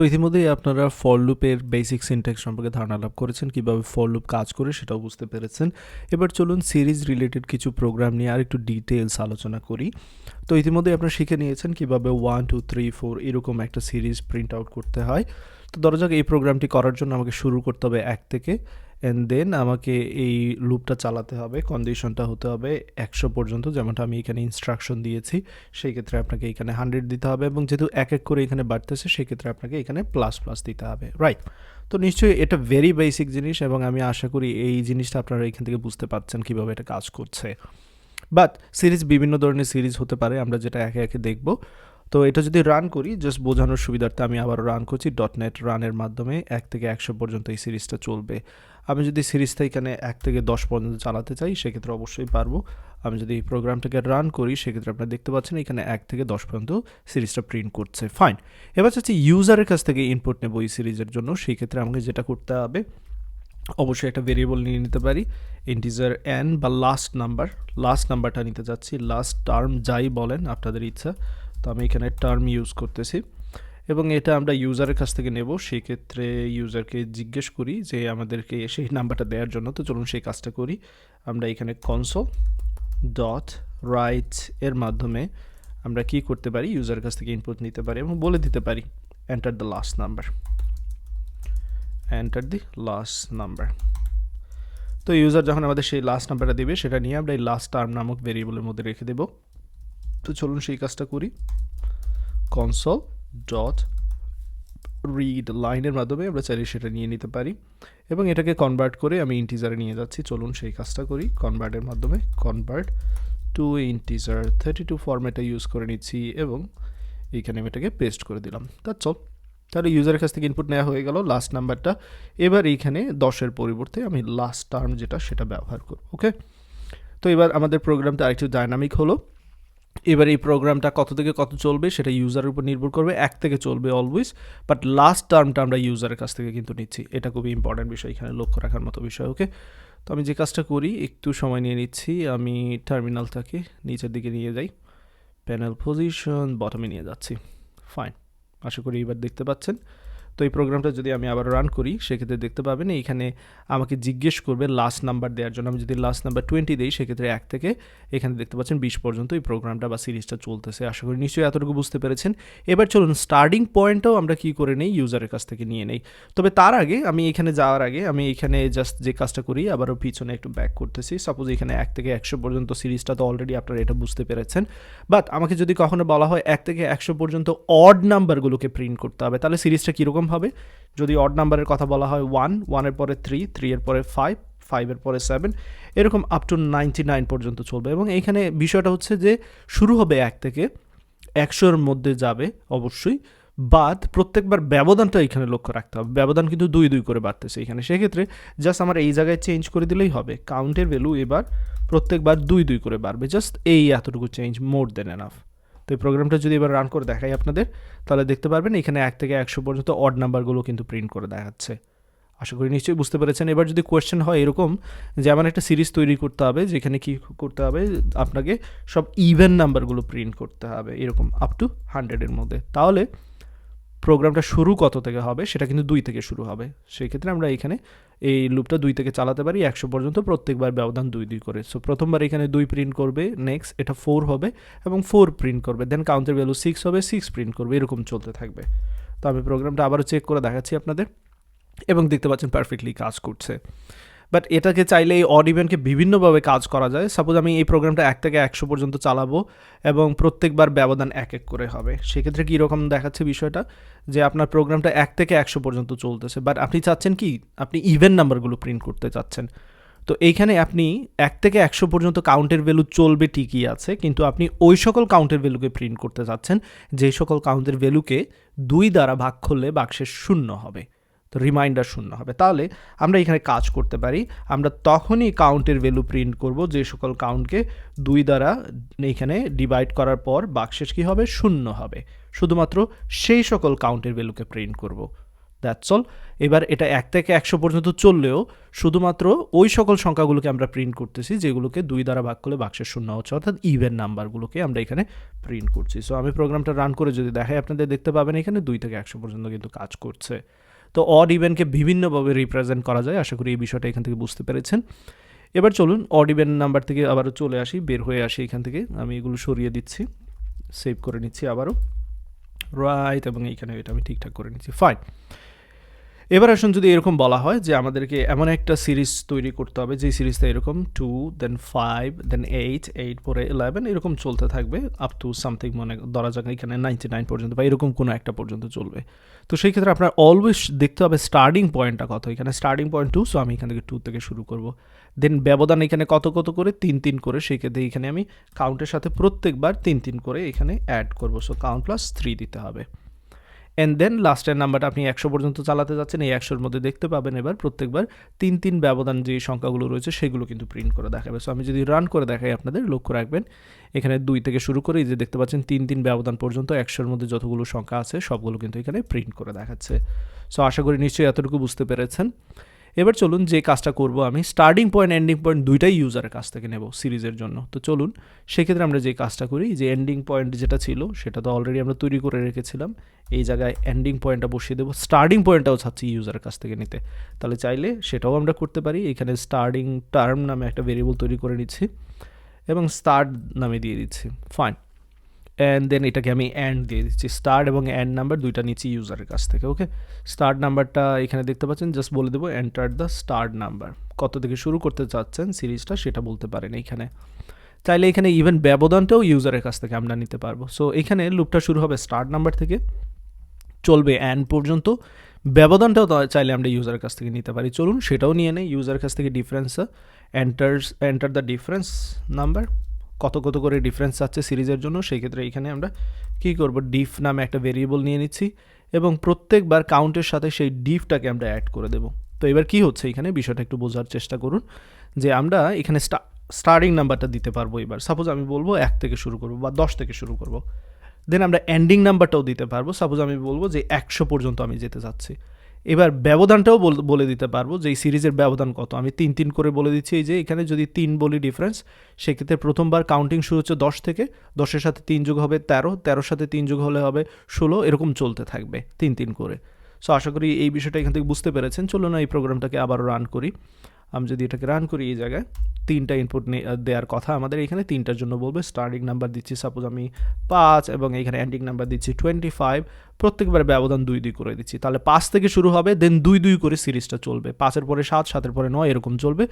তো ইতিমধ্যেই আপনারা ফর লুপের বেসিক সিনট্যাক্স সম্পর্কে ধারণা লাভ করেছেন, কিভাবে ফর লুপ কাজ করে সেটাও বুঝতে পেরেছেন। এবার চলুন সিরিজ রিলেটেড কিছু প্রোগ্রাম নিয়ে আরেকটু ডিটেলস আলোচনা করি। তো ইতিমধ্যেই আপনারা শিখে নিয়েছেন কিভাবে 1 2 3 4 এরকম একটা সিরিজ প্রিন্ট আউট করতে হয়। তো ধরা যাক এই প্রোগ্রামটি করার জন্য আমাকে শুরু করতে হবে 1 থেকে, অ্যান্ড দেন আমাকে এই লুপটা চালাতে হবে। কন্ডিশনটা হতে হবে 100 পর্যন্ত, যেমনটা আমি এখানে ইনস্ট্রাকশন দিয়েছি। সেই ক্ষেত্রে আপনাকে এখানে 100 দিতে হবে, এবং যেহেতু এক এক করে এখানে বাড়তেছে সেক্ষেত্রে আপনাকে এখানে প্লাস প্লাস দিতে হবে, রাইট? তো নিশ্চয়ই এটা ভেরি বেসিক জিনিস, এবং আমি আশা করি এই জিনিসটা আপনারা এখান থেকে বুঝতে পারছেন কীভাবে এটা কাজ করছে। বাট সিরিজ বিভিন্ন ধরনের সিরিজ হতে পারে, আমরা যেটা একে একে দেখব। তো এটা যদি রান করি, জাস্ট বোঝানোর সুবিধার্থে আমি আবারও রান করছি। .NET রানের মাধ্যমে 1 থেকে 100 পর্যন্ত এই সিরিজটা চলবে। আমি যদি সিরিজটা এখানে 1 থেকে 10 পর্যন্ত চালাতে চাই সেক্ষেত্রে অবশ্যই পারবো। আমি যদি এই প্রোগ্রামটাকে রান করি সেক্ষেত্রে আপনারা দেখতে পাচ্ছেন এখানে 1 থেকে 10 পর্যন্ত সিরিজটা প্রিন্ট করছে, ফাইন। এবার হচ্ছে ইউজারের কাছ থেকে ইনপুট নেব এই সিরিজের জন্য। সেই ক্ষেত্রে আমাকে যেটা করতে হবে, অবশ্যই একটা ভেরিয়েবল নিয়ে নিতে পারি, ইন্টিজার n বা লাস্ট নাম্বারটা নিতে যাচ্ছি। লাস্ট টার্ম যাই বলেন আপনাদের ইচ্ছা, তো আমি এখানে টার্ম ইউজ করতেছি, এবং এটা আমরা ইউজারের কাছ থেকে নেব। সেই ক্ষেত্রে ইউজারকে জিজ্ঞেস করি যে আমাদেরকে সেই নাম্বারটা দেওয়ার জন্য। তো চলুন সেই কাজটা করি। আমরা এখানে কনসোল ডট রাইট এর মাধ্যমে আমরা কি করতে পারি, ইউজারের কাছ থেকে ইনপুট নিতে পারি এবং বলে দিতে পারি এন্টার দ্য লাস্ট নাম্বার। তো ইউজার যখন আমাদের সেই লাস্ট নাম্বারটা দেবে সেটা নিয়ে আমরা এই লাস্ট টার্ম নামক ভেরিয়েবলের মধ্যে রেখে দেব। তো চলুন সেই কাজটা করি। কনসোল ডট রিড লাইনের মাধ্যমে আমরা চাইলে সেটা নিয়ে নিতে পারি, এবং এটাকে কনভার্ট করে আমি ইন্টিজারে নিয়ে যাচ্ছি। চলুন সেই কাজটা করি। কনভার্টের মাধ্যমে কনভার্ট টু ইন্টিজার 32 ফরম্যাটে ইউজ করে নিচ্ছি, এবং এইখানে আমি এটাকে পেস্ট করে দিলাম। That's all. তাহলে ইউজারের কাছ থেকে ইনপুট নেওয়া হয়ে গেল লাস্ট নাম্বারটা। এবার এইখানে 10-এর পরিবর্তে আমি লাস্ট টার্ম যেটা সেটা ব্যবহার করব, ওকে? তো এবার আমাদের প্রোগ্রামটা আরেকটু ডাইনামিক হলো। এবার এই প্রোগ্রামটা কত থেকে কত চলবে সেটা ইউজারের উপর নির্ভর করবে। 1 থেকে চলবে অলওয়েজ, বাট লাস্ট টার্মটা আমরা ইউজারের কাছ থেকে কিন্তু নিচ্ছি। এটা খুবই ইম্পর্ট্যান্ট বিষয়, এখানে লক্ষ্য রাখার মতো বিষয়, ওকে? তো আমি যে কাজটা করি, একটু সময় নিয়ে নিচ্ছি। আমি টার্মিনালটাকে নিচের দিকে নিয়ে যাই, প্যানেল পজিশন বটমে নিয়ে যাচ্ছি, ফাইন। আশা করি এবার দেখতে পাচ্ছেন। তো এই প্রোগ্রামটা যদি আমি আবার রান করি সেক্ষেত্রে দেখতে পাবেন এইখানে আমাকে জিজ্ঞেস করবে লাস্ট নাম্বার দেওয়ার জন্য। আমি যদি লাস্ট নাম্বার 20 দিই সেক্ষেত্রে 1 থেকে এখানে দেখতে পাচ্ছেন 20 পর্যন্ত এই প্রোগ্রামটা বা সিরিজটা চলতেছে। আশা করি নিশ্চয়ই এতটুকু বুঝতে পেরেছেন। এবার চলুন স্টার্টিং পয়েন্টটাও আমরা কি করে নেই, ইউজারের কাছ থেকে নিয়ে নেই। তবে তার আগে আমি এখানে যাওয়ার আগে আমি এখানে জাস্ট যে কাজটা করি আবারও পিছনে একটু ব্যাক করতেছি। সাপোজ এখানে 1 থেকে 100 পর্যন্ত সিরিজটা তো অলরেডি আপনারা এটা বুঝতে পেরেছেন, বাট আমাকে যদি কখনো বলা হয় 1 থেকে 100 পর্যন্ত অড নাম্বারগুলোকে প্রিন্ট করতে হবে, তাহলে সিরিজটা কীরকম হবে? যদি অড নাম্বারের কথা বলা হয় 1 এর পরে 3 এর পরে 5 এর পরে 7, এরকম আপ টু 99 পর্যন্ত চলবে। এবং এইখানে বিষয়টা হচ্ছে যে শুরু হবে 1 থেকে 100-এর মধ্যে যাবে অবশ্যই, বাট প্রত্যেকবার ব্যবধানটা এখানে লক্ষ্য রাখতে হবে। ব্যবধান কিন্তু 2 করে বাড়তেছে এখানে। সেক্ষেত্রে জাস্ট আমার এই জায়গায় চেঞ্জ করে দিলেই হবে। কাউন্টের ভ্যালু এবার প্রত্যেকবার 2 করে বাড়বে, জাস্ট এই এতটুকু চেঞ্জ, মোর দেন এনাফ। তো এই প্রোগ্রামটা যদি এবার রান করে দেখাই আপনাদের, তাহলে দেখতে পারবেন এখানে 1 থেকে 100 পর্যন্ত অড নাম্বারগুলো কিন্তু প্রিন্ট করে দেখাচ্ছে। আশা করি নিশ্চয়ই বুঝতে পেরেছেন। এবার যদি কোয়েশ্চেন হয় এরকম যে আমার একটা সিরিজ তৈরি করতে হবে যেখানে কি করতে হবে, আপনাকে সব ইভেন নাম্বারগুলো প্রিন্ট করতে হবে এরকম আপ টু 100-এর মধ্যে, তাহলে প্রোগ্রামটা শুরু কত থেকে হবে সেটা কিন্তু 2 থেকে শুরু হবে। সেই ক্ষেত্রে আমরা এখানে এই লুপটা 2 থেকে চালাতে পারি 100 পর্যন্ত, প্রত্যেকবার ব্যবধান 2 করে। সো প্রথমবার এখানে 2 প্রিন্ট করবে, নেক্সট এটা 4 হবে এবং 4 প্রিন্ট করবে, দেন কাউন্টের ভ্যালু 6 হবে, 6 প্রিন্ট করবে, এরকম চলতে থাকবে। তো আমি প্রোগ্রামটা আবারও চেক করে দেখাচ্ছি আপনাদের, এবং দেখতে পাচ্ছেন পারফেক্টলি কাজ করছে। বাট এটাকে চাইলে এই অড ইভেন্টকে বিভিন্নভাবে কাজ করা যায়। সাপোজ আমি এই প্রোগ্রামটা 1 থেকে 100 পর্যন্ত চালাবো এবং প্রত্যেকবার ব্যবধান 1 করে হবে। সেক্ষেত্রে কীরকম দেখাচ্ছে বিষয়টা, যে আপনার প্রোগ্রামটা 1 থেকে 100 পর্যন্ত চলতেছে, বাট আপনি চাচ্ছেন কি, আপনি ইভেন নাম্বারগুলো প্রিন্ট করতে চাচ্ছেন। তো এইখানে আপনি 1 থেকে 100 পর্যন্ত কাউন্টের ভ্যালু চলবে ঠিকই আছে, কিন্তু আপনি ওই সকল কাউন্টের ভ্যালুকে প্রিন্ট করতে চাচ্ছেন যেই সকল কাউন্টের ভ্যালুকে 2 দ্বারা ভাগ করলে বাক্সের 0 হবে, তো রিমাইন্ডার 0 হবে। তাহলে আমরা এখানে কাজ করতে পারি, আমরা তখনই কাউন্টের ভ্যালু প্রিন্ট করব যে সকল কাউন্টকে 2 দ্বারা এইখানে ডিভাইড করার পর বাক্সেস কী হবে, 0 হবে। শুধুমাত্র সেই সকল কাউন্টের ভ্যালুকে প্রিন্ট করব। That's all. এবার এটা 1 থেকে 100 পর্যন্ত চললেও শুধুমাত্র ওই সকল সংখ্যাগুলোকে আমরা প্রিন্ট করতেছি যেগুলোকে 2 দ্বারা ভাগ করলে বাক্সের শূন্য হচ্ছে, অর্থাৎ ইভেন নাম্বারগুলোকে আমরা এখানে প্রিন্ট করছি। সো আমি প্রোগ্রামটা রান করে যদি দেখাই আপনাদের দেখতে পাবেন এখানে 2 থেকে 100 পর্যন্ত কিন্তু কাজ করছে। তো অড ইভেনকে বিভিন্নভাবে রিপ্রেজেন্ট করা যায়, আশা করি এই বিষয়টা এখান থেকে বুঝতে পেরেছেন। এবার চলুন অড ইভেন নাম্বার থেকে আবারও চলে আসি, বের হয়ে আসি এখান থেকে। আমি এগুলো সরিয়ে দিচ্ছি, সেভ করে নিচ্ছি আবারও, রাইট, এবং এইখানে এটা আমি ঠিকঠাক করে নিচ্ছি, ফাইন। এবার আসুন যদি এরকম বলা হয় যে আমাদেরকে এমন একটা সিরিজ তৈরি করতে হবে যে সিরিজটা এরকম 2 দেন 5 দেন 8 পরে 11 এরকম চলতে থাকবে আপ টু সামথিং, মনে ধরা যাক এখানে 99 পর্যন্ত বা এরকম কোনো একটা পর্যন্ত চলবে। তো সেই ক্ষেত্রে আপনার অলওয়েজ দেখতে হবে স্টার্টিং পয়েন্টটা কত। এখানে স্টার্টিং পয়েন্ট 2, সো আমি এখান থেকে 2 থেকে শুরু করব। দেন ব্যবধান এখানে কত কত করে 3 করে, সেই ক্ষেত্রে এখানে আমি কাউন্টের সাথে প্রত্যেকবার 3 করে এখানে অ্যাড করব, সো কাউন্ট প্লাস 3 দিতে হবে। অ্যান্ড দেন লাস্টের নাম্বারটা আপনি 100 পর্যন্ত চালাতে যাচ্ছেন, এই 100-র মধ্যে দেখতে পাবেন এবার প্রত্যেকবার 3 ব্যবধান যে সংখ্যাগুলো রয়েছে সেগুলো কিন্তু প্রিন্ট করে দেখাবে। সো আমি যদি রান করে দেখাই আপনাদের লক্ষ্য রাখবেন এখানে 2 থেকে শুরু করে এই যে দেখতে পাচ্ছেন 3 ব্যবধান পর্যন্ত 100-র মধ্যে যতগুলো সংখ্যা আছে সবগুলো কিন্তু এখানে প্রিন্ট করে দেখাচ্ছে। সো আশা করি নিশ্চয়ই এতটুকু বুঝতে পেরেছেন। এবার চলুন যে কাজটা করব আমি স্টার্টিং পয়েন্ট এন্ডিং পয়েন্ট দুইটাই ইউজারের কাছ থেকে নেব সিরিজের জন্য। তো চলুন সেক্ষেত্রে আমরা যে কাজটা করি, যে এন্ডিং পয়েন্ট যেটা ছিল সেটা তো অলরেডি আমরা তৈরি করে রেখেছিলাম, এই জায়গায় এন্ডিং পয়েন্টটা বসিয়ে দেবো। স্টার্টিং পয়েন্টটাও চাচ্ছি ইউজারের কাছ থেকে নিতে, তাহলে চাইলে সেটাও আমরা করতে পারি। এখানে স্টার্টিং টার্ম নামে একটা ভেরিয়েবল তৈরি করে নিচ্ছি এবং স্টার্ট নামে দিয়ে দিচ্ছি, ফাইন। অ্যান্ড দেন এটাকে আমি অ্যান্ড দিয়ে দিচ্ছি, স্টার্ট এবং অ্যান্ড নাম্বার দুইটা নিচ্ছি ইউজারের কাছ থেকে। ওকে, স্টার্ট নাম্বারটা এখানে দেখতে পাচ্ছেন, জাস্ট বলে দেবো এন্টার দ্য স্টার্ট নাম্বার, কত থেকে শুরু করতে চাচ্ছেন সিরিজটা সেটা বলতে পারেন এইখানে। চাইলে এখানে ইভেন ব্যবধানটাও ইউজারের কাছ থেকে আমরা নিতে পারবো। সো এখানে লুপটা শুরু হবে স্টার্ট নাম্বার থেকে, চলবে অ্যান্ড পর্যন্ত, ব্যবধানটাও চাইলে আমরা ইউজারের কাছ থেকে নিতে পারি। চলুন সেটাও নিয়ে নেই ইউজারের কাছ থেকে। Difference enter the difference number, কত কত করে ডিফারেন্স আছে সিরিজের জন্য, সেই ক্ষেত্রে এখানে আমরা কী করব, ডিফ নামে একটা ভেরিয়েবল নিয়ে নিচ্ছি এবং প্রত্যেকবার কাউন্টের সাথে সেই ডিফটাকে আমরা অ্যাড করে দেব। তো এবার কি হচ্ছে এখানে বিষয়টা একটু বোঝার চেষ্টা করুন, যে আমরা এখানে স্টার্টিং নাম্বারটা দিতে পারবো। এবার সাপোজ আমি বলবো 1 থেকে শুরু করব বা 10 থেকে শুরু করব, দেন আমরা এন্ডিং নাম্বারটাও দিতে পারবো। সাপোজ আমি বলবো যে 100 পর্যন্ত আমি যেতে চাচ্ছি। এবার ব্যবধানটাও বলে দিতে পারবো যে এই সিরিজের ব্যবধান কত, আমি 3 করে বলে দিচ্ছি। এই যে এখানে যদি 3 বলি ডিফারেন্স, সেক্ষেত্রে প্রথমবার কাউন্টিং শুরু হচ্ছে 10 থেকে, 10-এর সাথে 3 যোগ হবে 13, 13-র সাথে 3 যোগ হলে হবে 16, এরকম চলতে থাকবে 3 করে। সো আশা করি এই বিষয়টা এখান থেকে বুঝতে পেরেছেন। চলুন এই প্রোগ্রামটাকে আবারও রান করি। আমি যদি এটাকে রান করি, এই জায়গায় 3টা ইনপুট দেওয়ার কথা আমাদের, এখানে 3টার জন্য বলবে। স্টার্টিং নাম্বার দিচ্ছি সাপোজ আমি 5 এবং এখানে এন্ডিং নাম্বার দিচ্ছি 25, প্রত্যেকবার ব্যবধান 2 করে দিচ্ছি। তাহলে 5 থেকে শুরু হবে, দেন 2 করে সিরিজটা চলবে, 5-এর পরে 7, 7-এর পরে 9 এরকম চলবে।